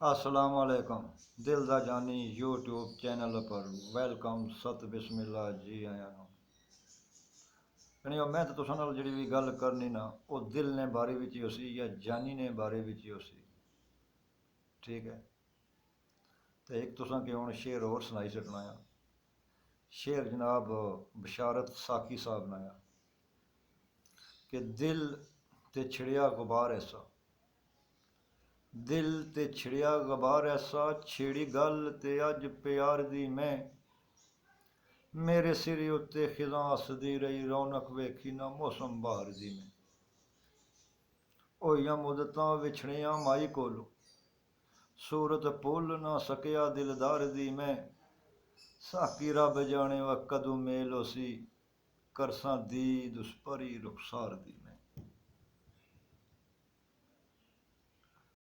अस्सलाम वालेकुम। दिल दा जानी यूट्यूब चैनल पर वेलकम। सत बिस्मिल्लाह जी आया ਨੂੰ मैं तो तुसां नाल जिहड़ी भी गल करनी ना वो दिल ने बारे विच ही उसी या जानी ने बारे विच ही उसी। ठीक है, तो एक तुसां के हुण शेर होर सुनाई सकना आ। शेर जनाब बशारत साकी साहब ने आया कि दिल ते छिड़िया गुबार ऐसा, दिल ते छिड़िया गुबार ऐसा, छेड़ी गल ते अज प्यार दी मैं, मेरे सिरे उत्ते खिज़ां हसदी रही, रौनक वेखी ना मौसम बहार दी मैं। होइयां मुदतां विछड़ियां माई कोलों, सूरत भुल ना सकिया दिलदार दी मैं, साकी रब जाने वा कदों मेल होसी, करसां दीद उस परी रुखसार दी।